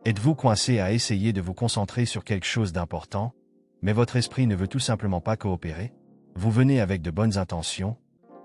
Êtes-vous coincé à essayer de vous concentrer sur quelque chose d'important, mais votre esprit ne veut tout simplement pas coopérer? Vous venez avec de bonnes intentions,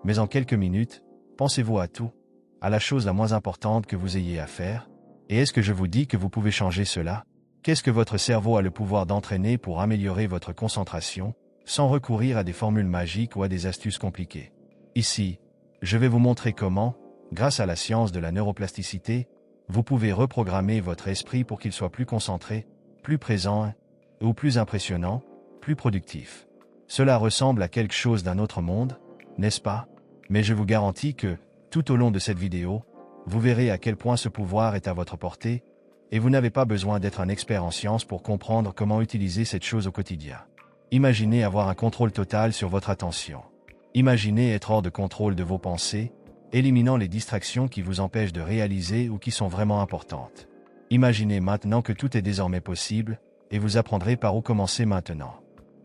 mais en quelques minutes, pensez-vous à tout, à la chose la moins importante que vous ayez à faire? Et est-ce que je vous dis que vous pouvez changer cela? Qu'est-ce que votre cerveau a le pouvoir d'entraîner pour améliorer votre concentration, sans recourir à des formules magiques ou à des astuces compliquées? Ici, je vais vous montrer comment, grâce à la science de la neuroplasticité, vous pouvez reprogrammer votre esprit pour qu'il soit plus concentré, plus présent, ou plus impressionnant, plus productif. Cela ressemble à quelque chose d'un autre monde, n'est-ce pas? Mais je vous garantis que, tout au long de cette vidéo, vous verrez à quel point ce pouvoir est à votre portée, et vous n'avez pas besoin d'être un expert en sciences pour comprendre comment utiliser cette chose au quotidien. Imaginez avoir un contrôle total sur votre attention. Imaginez être hors de contrôle de vos pensées, éliminant les distractions qui vous empêchent de réaliser ou qui sont vraiment importantes. Imaginez maintenant que tout est désormais possible, et vous apprendrez par où commencer maintenant.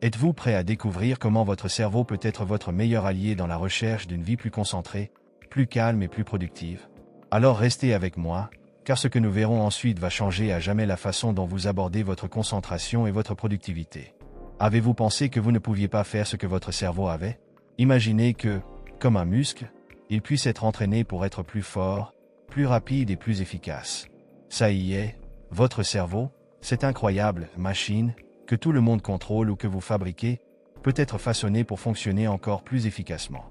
Êtes-vous prêt à découvrir comment votre cerveau peut être votre meilleur allié dans la recherche d'une vie plus concentrée, plus calme et plus productive? Alors restez avec moi, car ce que nous verrons ensuite va changer à jamais la façon dont vous abordez votre concentration et votre productivité. Avez-vous pensé que vous ne pouviez pas faire ce que votre cerveau avait? Imaginez que, comme un muscle, il puisse être entraîné pour être plus fort, plus rapide et plus efficace. Ça y est, votre cerveau, cette incroyable machine que tout le monde contrôle ou que vous fabriquez, peut être façonné pour fonctionner encore plus efficacement.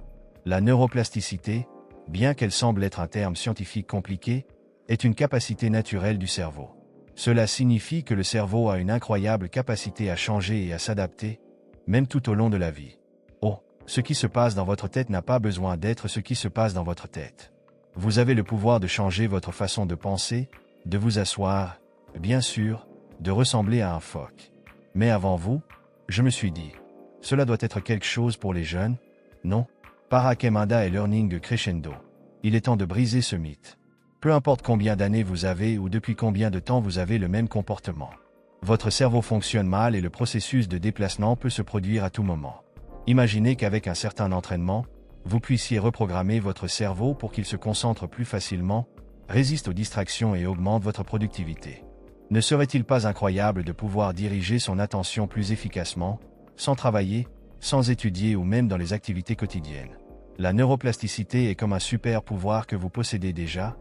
La neuroplasticité, bien qu'elle semble être un terme scientifique compliqué, est une capacité naturelle du cerveau. Cela signifie que le cerveau a une incroyable capacité à changer et à s'adapter, même tout au long de la vie. Oh, ce qui se passe dans votre tête n'a pas besoin d'être ce qui se passe dans votre tête. Vous avez le pouvoir de changer votre façon de penser, de vous asseoir, bien sûr, de ressembler à un phoque. Mais avant vous, je me suis dit, cela doit être quelque chose pour les jeunes, non? Parakemanda et Learning Crescendo. Il est temps de briser ce mythe. Peu importe combien d'années vous avez ou depuis combien de temps vous avez le même comportement. Votre cerveau fonctionne mal et le processus de déplacement peut se produire à tout moment. Imaginez qu'avec un certain entraînement, vous puissiez reprogrammer votre cerveau pour qu'il se concentre plus facilement, résiste aux distractions et augmente votre productivité. Ne serait-il pas incroyable de pouvoir diriger son attention plus efficacement, sans travailler, sans étudier ou même dans les activités quotidiennes? La neuroplasticité est comme un super pouvoir que vous possédez déjà,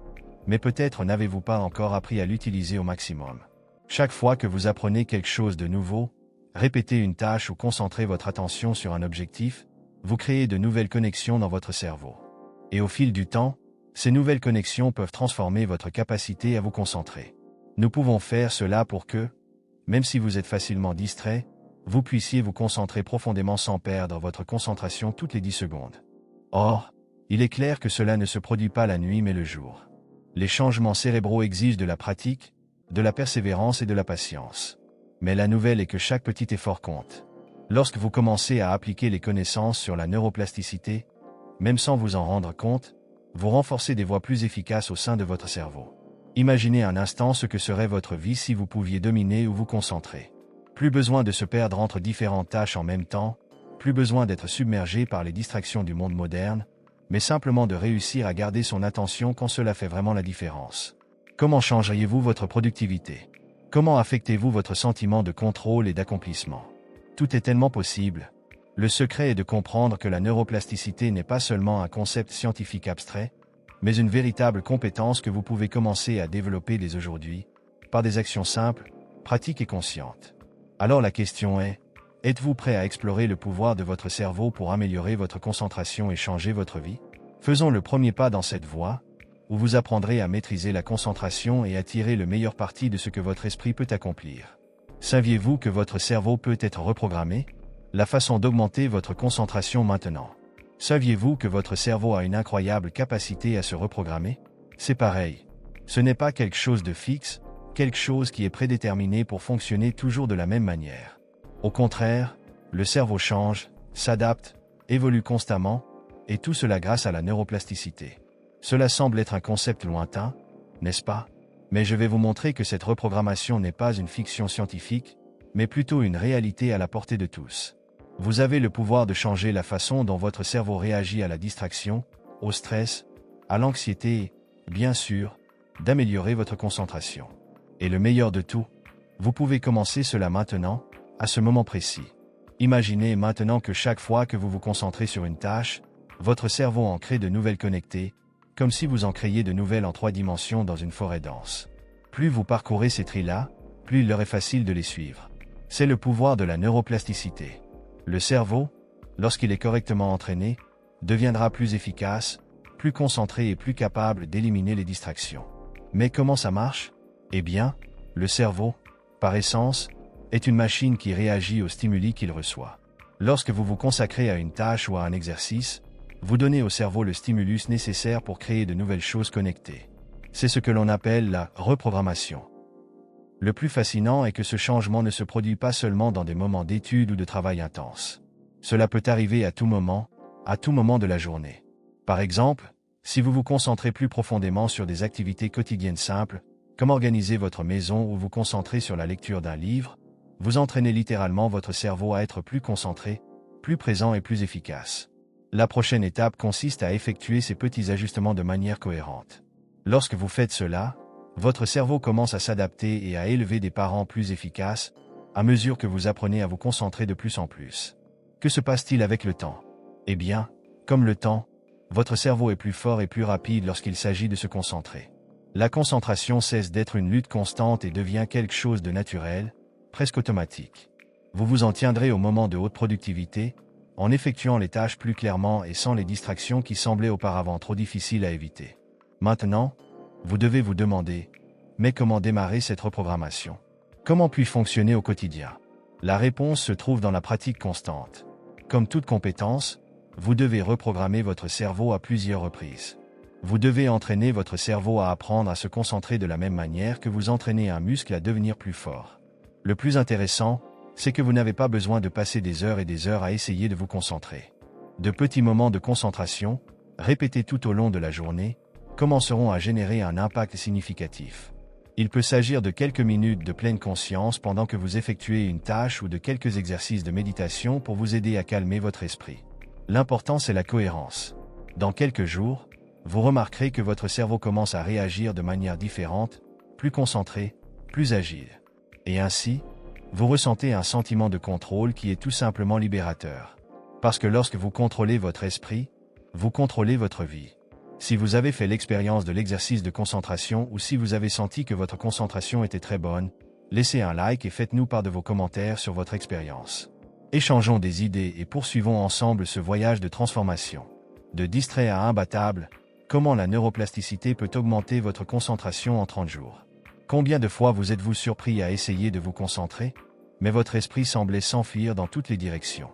mais peut-être n'avez-vous pas encore appris à l'utiliser au maximum. Chaque fois que vous apprenez quelque chose de nouveau, répétez une tâche ou concentrez votre attention sur un objectif, vous créez de nouvelles connexions dans votre cerveau. Et au fil du temps, ces nouvelles connexions peuvent transformer votre capacité à vous concentrer. Nous pouvons faire cela pour que, même si vous êtes facilement distrait, vous puissiez vous concentrer profondément sans perdre votre concentration toutes les 10 secondes. Or, il est clair que cela ne se produit pas la nuit mais le jour. Les changements cérébraux exigent de la pratique, de la persévérance et de la patience. Mais la nouvelle est que chaque petit effort compte. Lorsque vous commencez à appliquer les connaissances sur la neuroplasticité, même sans vous en rendre compte, vous renforcez des voies plus efficaces au sein de votre cerveau. Imaginez un instant ce que serait votre vie si vous pouviez dominer ou vous concentrer. Plus besoin de se perdre entre différentes tâches en même temps, plus besoin d'être submergé par les distractions du monde moderne, mais simplement de réussir à garder son attention quand cela fait vraiment la différence. Comment changeriez-vous votre productivité? Comment affectez-vous votre sentiment de contrôle et d'accomplissement? Tout est tellement possible. Le secret est de comprendre que la neuroplasticité n'est pas seulement un concept scientifique abstrait, mais une véritable compétence que vous pouvez commencer à développer dès aujourd'hui, par des actions simples, pratiques et conscientes. Alors la question est, êtes-vous prêt à explorer le pouvoir de votre cerveau pour améliorer votre concentration et changer votre vie? Faisons le premier pas dans cette voie, où vous apprendrez à maîtriser la concentration et à tirer le meilleur parti de ce que votre esprit peut accomplir. Saviez-vous que votre cerveau peut être reprogrammé? La façon d'augmenter votre concentration maintenant. Saviez-vous que votre cerveau a une incroyable capacité à se reprogrammer? C'est pareil. Ce n'est pas quelque chose de fixe, quelque chose qui est prédéterminé pour fonctionner toujours de la même manière. Au contraire, le cerveau change, s'adapte, évolue constamment, et tout cela grâce à la neuroplasticité. Cela semble être un concept lointain, n'est-ce pas? Mais je vais vous montrer que cette reprogrammation n'est pas une fiction scientifique, mais plutôt une réalité à la portée de tous. Vous avez le pouvoir de changer la façon dont votre cerveau réagit à la distraction, au stress, à l'anxiété et, bien sûr, d'améliorer votre concentration. Et le meilleur de tout, vous pouvez commencer cela maintenant, à ce moment précis. Imaginez maintenant que chaque fois que vous vous concentrez sur une tâche, votre cerveau en crée de nouvelles connectées, comme si vous en créiez de nouvelles en 3 dimensions dans une forêt dense. Plus vous parcourez ces tris-là, plus il leur est facile de les suivre. C'est le pouvoir de la neuroplasticité. Le cerveau, lorsqu'il est correctement entraîné, deviendra plus efficace, plus concentré et plus capable d'éliminer les distractions. Mais comment ça marche? Eh bien, le cerveau, par essence, est une machine qui réagit aux stimuli qu'il reçoit. Lorsque vous vous consacrez à une tâche ou à un exercice, vous donnez au cerveau le stimulus nécessaire pour créer de nouvelles choses connectées. C'est ce que l'on appelle la reprogrammation. Le plus fascinant est que ce changement ne se produit pas seulement dans des moments d'étude ou de travail intense. Cela peut arriver à tout moment de la journée. Par exemple, si vous vous concentrez plus profondément sur des activités quotidiennes simples, comme organiser votre maison ou vous concentrer sur la lecture d'un livre, vous entraînez littéralement votre cerveau à être plus concentré, plus présent et plus efficace. La prochaine étape consiste à effectuer ces petits ajustements de manière cohérente. Lorsque vous faites cela, votre cerveau commence à s'adapter et à élever des parents plus efficaces, à mesure que vous apprenez à vous concentrer de plus en plus. Que se passe-t-il avec le temps? Eh bien, comme le temps, votre cerveau est plus fort et plus rapide lorsqu'il s'agit de se concentrer. La concentration cesse d'être une lutte constante et devient quelque chose de naturel, presque automatique. Vous vous en tiendrez au moment de haute productivité, en effectuant les tâches plus clairement et sans les distractions qui semblaient auparavant trop difficiles à éviter. Maintenant, vous devez vous demander, mais comment démarrer cette reprogrammation? Comment puis-je fonctionner au quotidien? La réponse se trouve dans la pratique constante. Comme toute compétence, vous devez reprogrammer votre cerveau à plusieurs reprises. Vous devez entraîner votre cerveau à apprendre à se concentrer de la même manière que vous entraînez un muscle à devenir plus fort. Le plus intéressant, c'est que vous n'avez pas besoin de passer des heures et des heures à essayer de vous concentrer. De petits moments de concentration, répétés tout au long de la journée, commenceront à générer un impact significatif. Il peut s'agir de quelques minutes de pleine conscience pendant que vous effectuez une tâche ou de quelques exercices de méditation pour vous aider à calmer votre esprit. L'important, c'est la cohérence. Dans quelques jours, vous remarquerez que votre cerveau commence à réagir de manière différente, plus concentré, plus agile. Et ainsi, vous ressentez un sentiment de contrôle qui est tout simplement libérateur. Parce que lorsque vous contrôlez votre esprit, vous contrôlez votre vie. Si vous avez fait l'expérience de l'exercice de concentration ou si vous avez senti que votre concentration était très bonne, laissez un like et faites-nous part de vos commentaires sur votre expérience. Échangeons des idées et poursuivons ensemble ce voyage de transformation. De distrait à imbattable, comment la neuroplasticité peut augmenter votre concentration en 30 jours? Combien de fois vous êtes-vous surpris à essayer de vous concentrer, mais votre esprit semblait s'enfuir dans toutes les directions?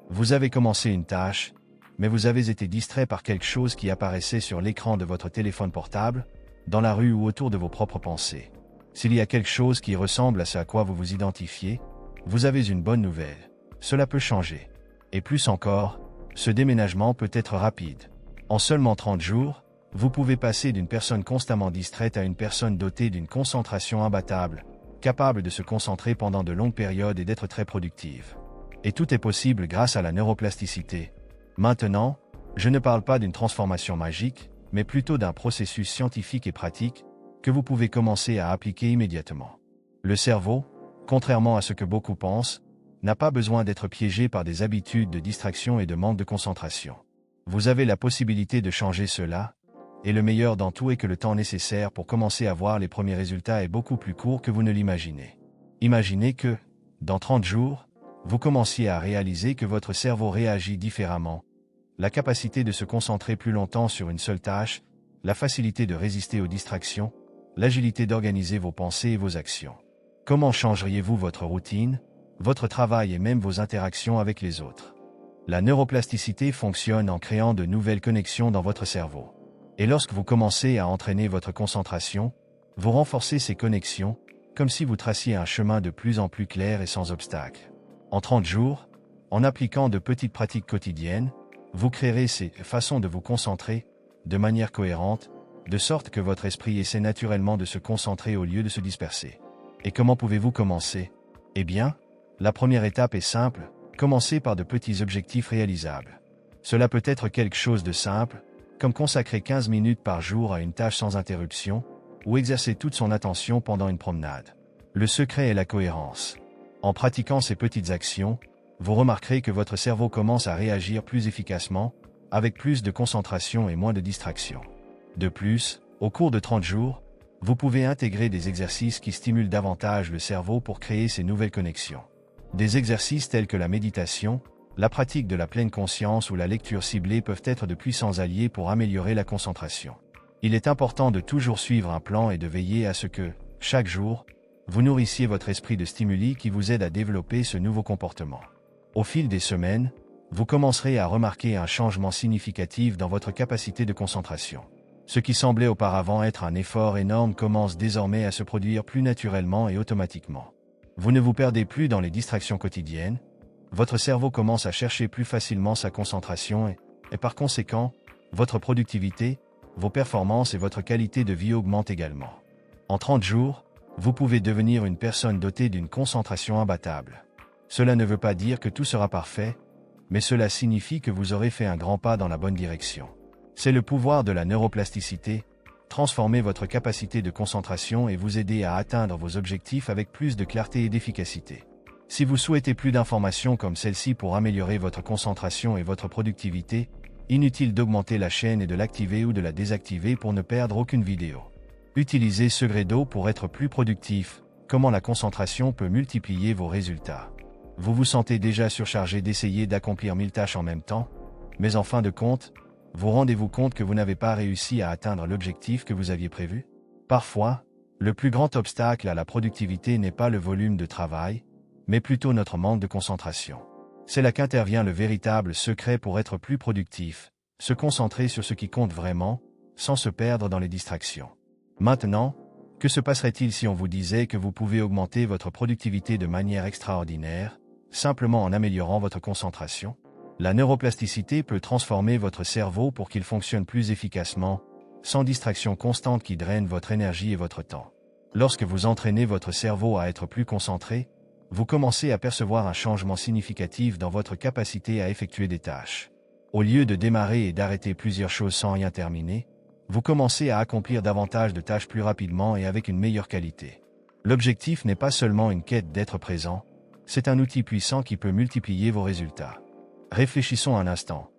Vous avez commencé une tâche, mais vous avez été distrait par quelque chose qui apparaissait sur l'écran de votre téléphone portable, dans la rue ou autour de vos propres pensées. S'il y a quelque chose qui ressemble à ce à quoi vous vous identifiez, vous avez une bonne nouvelle. Cela peut changer. Et plus encore, ce déménagement peut être rapide. En seulement 30 jours, vous pouvez passer d'une personne constamment distraite à une personne dotée d'une concentration imbattable, capable de se concentrer pendant de longues périodes et d'être très productive. Et tout est possible grâce à la neuroplasticité. Maintenant, je ne parle pas d'une transformation magique, mais plutôt d'un processus scientifique et pratique que vous pouvez commencer à appliquer immédiatement. Le cerveau, contrairement à ce que beaucoup pensent, n'a pas besoin d'être piégé par des habitudes de distraction et de manque de concentration. Vous avez la possibilité de changer cela, et le meilleur dans tout est que le temps nécessaire pour commencer à voir les premiers résultats est beaucoup plus court que vous ne l'imaginez. Imaginez que, dans 30 jours, vous commenciez à réaliser que votre cerveau réagit différemment. La capacité de se concentrer plus longtemps sur une seule tâche, la facilité de résister aux distractions, l'agilité d'organiser vos pensées et vos actions. Comment changeriez-vous votre routine, votre travail et même vos interactions avec les autres? La neuroplasticité fonctionne en créant de nouvelles connexions dans votre cerveau. Et lorsque vous commencez à entraîner votre concentration, vous renforcez ces connexions, comme si vous traciez un chemin de plus en plus clair et sans obstacle. En 30 jours, en appliquant de petites pratiques quotidiennes, vous créerez ces façons de vous concentrer, de manière cohérente, de sorte que votre esprit essaie naturellement de se concentrer au lieu de se disperser. Et comment pouvez-vous commencer? Eh bien, la première étape est simple, commencez par de petits objectifs réalisables. Cela peut être quelque chose de simple, comme consacrer 15 minutes par jour à une tâche sans interruption, ou exercer toute son attention pendant une promenade. Le secret est la cohérence. En pratiquant ces petites actions, vous remarquerez que votre cerveau commence à réagir plus efficacement, avec plus de concentration et moins de distraction. De plus, au cours de 30 jours, vous pouvez intégrer des exercices qui stimulent davantage le cerveau pour créer ces nouvelles connexions. Des exercices tels que la méditation, la pratique de la pleine conscience ou la lecture ciblée peuvent être de puissants alliés pour améliorer la concentration. Il est important de toujours suivre un plan et de veiller à ce que, chaque jour, vous nourrissiez votre esprit de stimuli qui vous aident à développer ce nouveau comportement. Au fil des semaines, vous commencerez à remarquer un changement significatif dans votre capacité de concentration. Ce qui semblait auparavant être un effort énorme commence désormais à se produire plus naturellement et automatiquement. Vous ne vous perdez plus dans les distractions quotidiennes, votre cerveau commence à chercher plus facilement sa concentration et par conséquent, votre productivité, vos performances et votre qualité de vie augmentent également. En 30 jours, vous pouvez devenir une personne dotée d'une concentration imbattable. Cela ne veut pas dire que tout sera parfait, mais cela signifie que vous aurez fait un grand pas dans la bonne direction. C'est le pouvoir de la neuroplasticité, transformer votre capacité de concentration et vous aider à atteindre vos objectifs avec plus de clarté et d'efficacité. Si vous souhaitez plus d'informations comme celle-ci pour améliorer votre concentration et votre productivité, inutile d'augmenter la chaîne et de l'activer ou de la désactiver pour ne perdre aucune vidéo. Utilisez Segredo pour être plus productif. Comment la concentration peut multiplier vos résultats. Vous vous sentez déjà surchargé d'essayer d'accomplir 1000 tâches en même temps, mais en fin de compte, vous rendez-vous compte que vous n'avez pas réussi à atteindre l'objectif que vous aviez prévu? Parfois, le plus grand obstacle à la productivité n'est pas le volume de travail, mais plutôt notre manque de concentration. C'est là qu'intervient le véritable secret pour être plus productif, se concentrer sur ce qui compte vraiment, sans se perdre dans les distractions. Maintenant, que se passerait-il si on vous disait que vous pouvez augmenter votre productivité de manière extraordinaire, simplement en améliorant votre concentration? La neuroplasticité peut transformer votre cerveau pour qu'il fonctionne plus efficacement, sans distraction constante qui draine votre énergie et votre temps. Lorsque vous entraînez votre cerveau à être plus concentré, vous commencez à percevoir un changement significatif dans votre capacité à effectuer des tâches. Au lieu de démarrer et d'arrêter plusieurs choses sans rien terminer, vous commencez à accomplir davantage de tâches plus rapidement et avec une meilleure qualité. L'objectif n'est pas seulement une quête d'être présent, c'est un outil puissant qui peut multiplier vos résultats. Réfléchissons un instant.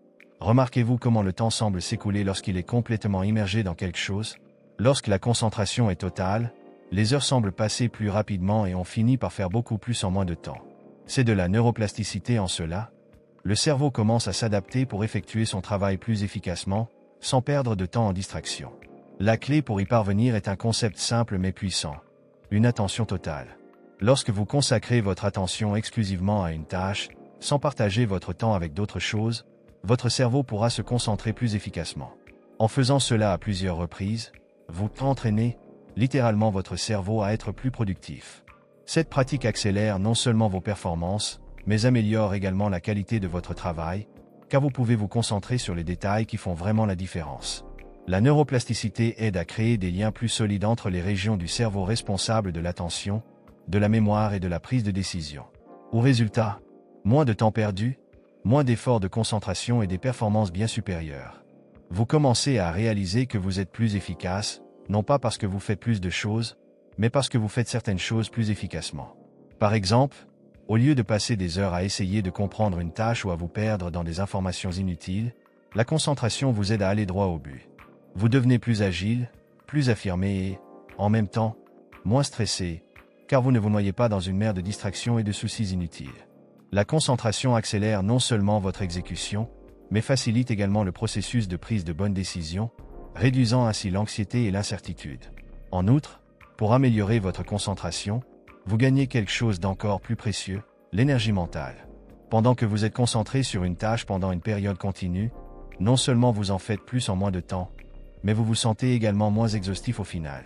Remarquez-vous comment le temps semble s'écouler lorsqu'il est complètement immergé dans quelque chose? Lorsque la concentration est totale, les heures semblent passer plus rapidement et on finit par faire beaucoup plus en moins de temps. C'est de la neuroplasticité en cela. Le cerveau commence à s'adapter pour effectuer son travail plus efficacement, sans perdre de temps en distraction. La clé pour y parvenir est un concept simple mais puissant. Une attention totale. Lorsque vous consacrez votre attention exclusivement à une tâche, sans partager votre temps avec d'autres choses, votre cerveau pourra se concentrer plus efficacement. En faisant cela à plusieurs reprises, vous entraînez littéralement votre cerveau à être plus productif. Cette pratique accélère non seulement vos performances, mais améliore également la qualité de votre travail, car vous pouvez vous concentrer sur les détails qui font vraiment la différence. La neuroplasticité aide à créer des liens plus solides entre les régions du cerveau responsables de l'attention, de la mémoire et de la prise de décision. Au résultat, moins de temps perdu, moins d'efforts de concentration et des performances bien supérieures. Vous commencez à réaliser que vous êtes plus efficace, non pas parce que vous faites plus de choses, mais parce que vous faites certaines choses plus efficacement. Par exemple, au lieu de passer des heures à essayer de comprendre une tâche ou à vous perdre dans des informations inutiles, la concentration vous aide à aller droit au but. Vous devenez plus agile, plus affirmé et, en même temps, moins stressé, car vous ne vous noyez pas dans une mer de distractions et de soucis inutiles. La concentration accélère non seulement votre exécution, mais facilite également le processus de prise de bonnes décisions, réduisant ainsi l'anxiété et l'incertitude. En outre, pour améliorer votre concentration, vous gagnez quelque chose d'encore plus précieux, l'énergie mentale. Pendant que vous êtes concentré sur une tâche pendant une période continue, non seulement vous en faites plus en moins de temps, mais vous vous sentez également moins exhaustif au final.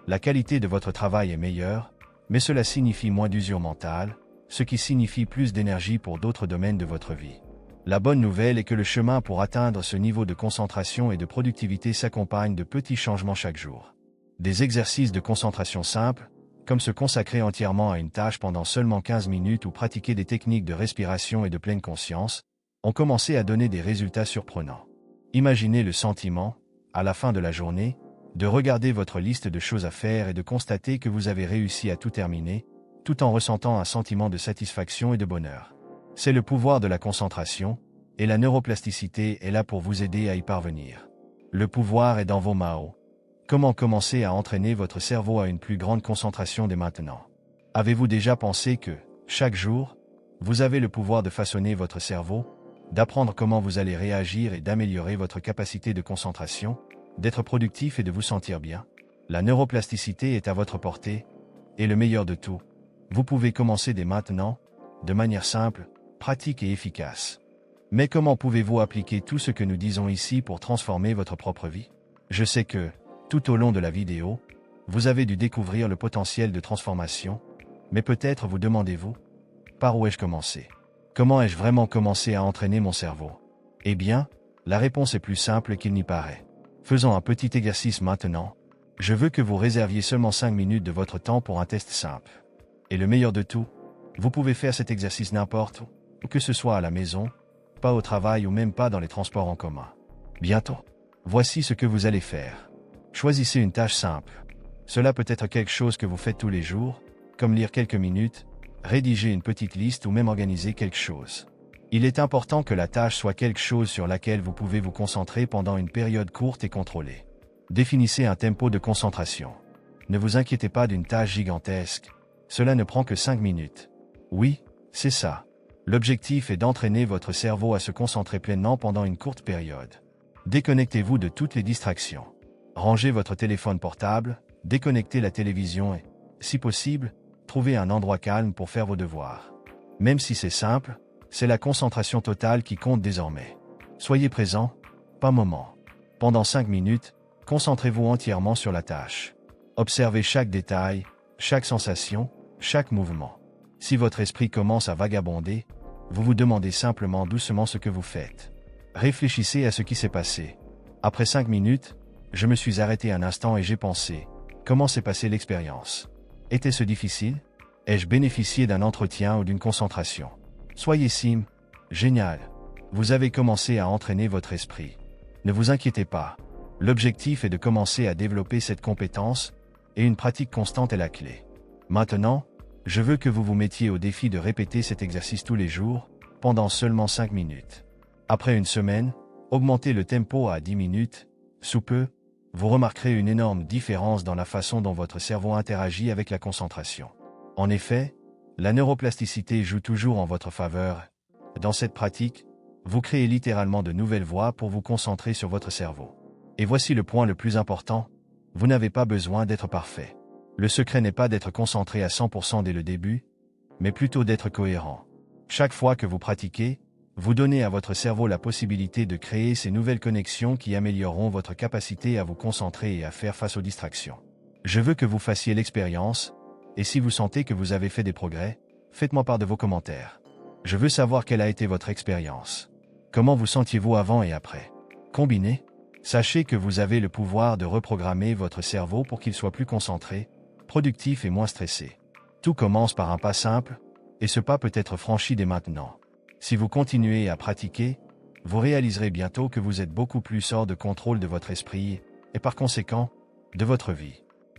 La qualité de votre travail est meilleure, mais cela signifie moins d'usure mentale, ce qui signifie plus d'énergie pour d'autres domaines de votre vie. La bonne nouvelle est que le chemin pour atteindre ce niveau de concentration et de productivité s'accompagne de petits changements chaque jour. Des exercices de concentration simples, comme se consacrer entièrement à une tâche pendant seulement 15 minutes ou pratiquer des techniques de respiration et de pleine conscience, ont commencé à donner des résultats surprenants. Imaginez le sentiment, à la fin de la journée, de regarder votre liste de choses à faire et de constater que vous avez réussi à tout terminer, tout en ressentant un sentiment de satisfaction et de bonheur. C'est le pouvoir de la concentration, et la neuroplasticité est là pour vous aider à y parvenir. Le pouvoir est dans vos mains. Comment commencer à entraîner votre cerveau à une plus grande concentration dès maintenant? Avez-vous déjà pensé que, chaque jour, vous avez le pouvoir de façonner votre cerveau, d'apprendre comment vous allez réagir et d'améliorer votre capacité de concentration, d'être productif et de vous sentir bien? La neuroplasticité est à votre portée, et le meilleur de tout, vous pouvez commencer dès maintenant, de manière simple, pratique et efficace. Mais comment pouvez-vous appliquer tout ce que nous disons ici pour transformer votre propre vie? Je sais que, tout au long de la vidéo, vous avez dû découvrir le potentiel de transformation, mais peut-être vous demandez-vous, par où ai-je commencé? Comment ai-je vraiment commencé à entraîner mon cerveau? Eh bien, la réponse est plus simple qu'il n'y paraît. Faisons un petit exercice maintenant. Je veux que vous réserviez seulement 5 minutes de votre temps pour un test simple. Et le meilleur de tout, vous pouvez faire cet exercice n'importe où, que ce soit à la maison, pas au travail ou même pas dans les transports en commun. Bientôt. Voici ce que vous allez faire. Choisissez une tâche simple. Cela peut être quelque chose que vous faites tous les jours, comme lire quelques minutes, rédiger une petite liste ou même organiser quelque chose. Il est important que la tâche soit quelque chose sur laquelle vous pouvez vous concentrer pendant une période courte et contrôlée. Définissez un tempo de concentration. Ne vous inquiétez pas d'une tâche gigantesque. Cela ne prend que 5 minutes. Oui, c'est ça. L'objectif est d'entraîner votre cerveau à se concentrer pleinement pendant une courte période. Déconnectez-vous de toutes les distractions. Rangez votre téléphone portable, déconnectez la télévision et, si possible, trouvez un endroit calme pour faire vos devoirs. Même si c'est simple, c'est la concentration totale qui compte désormais. Soyez présent, pas moment. Pendant 5 minutes, concentrez-vous entièrement sur la tâche. Observez chaque détail, chaque sensation, chaque mouvement. Si votre esprit commence à vagabonder, vous vous demandez simplement doucement ce que vous faites. Réfléchissez à ce qui s'est passé. Après 5 minutes, je me suis arrêté un instant et j'ai pensé, comment s'est passée l'expérience? Était-ce difficile? Ai-je bénéficié d'un entretien ou d'une concentration? Soyez génial. Vous avez commencé à entraîner votre esprit. Ne vous inquiétez pas. L'objectif est de commencer à développer cette compétence, et une pratique constante est la clé. Maintenant, je veux que vous vous mettiez au défi de répéter cet exercice tous les jours, pendant seulement 5 minutes. Après une semaine, augmentez le tempo à 10 minutes, sous peu, vous remarquerez une énorme différence dans la façon dont votre cerveau interagit avec la concentration. En effet, la neuroplasticité joue toujours en votre faveur. Dans cette pratique, vous créez littéralement de nouvelles voies pour vous concentrer sur votre cerveau. Et voici le point le plus important, vous n'avez pas besoin d'être parfait. Le secret n'est pas d'être concentré à 100% dès le début, mais plutôt d'être cohérent. Chaque fois que vous pratiquez, vous donnez à votre cerveau la possibilité de créer ces nouvelles connexions qui amélioreront votre capacité à vous concentrer et à faire face aux distractions. Je veux que vous fassiez l'expérience, et si vous sentez que vous avez fait des progrès, faites-moi part de vos commentaires. Je veux savoir quelle a été votre expérience. Comment vous sentiez-vous avant et après? Combinez. Sachez que vous avez le pouvoir de reprogrammer votre cerveau pour qu'il soit plus concentré, productif et moins stressé. Tout commence par un pas simple, et ce pas peut être franchi dès maintenant. Si vous continuez à pratiquer, vous réaliserez bientôt que vous êtes beaucoup plus hors de contrôle de votre esprit, et par conséquent, de votre vie.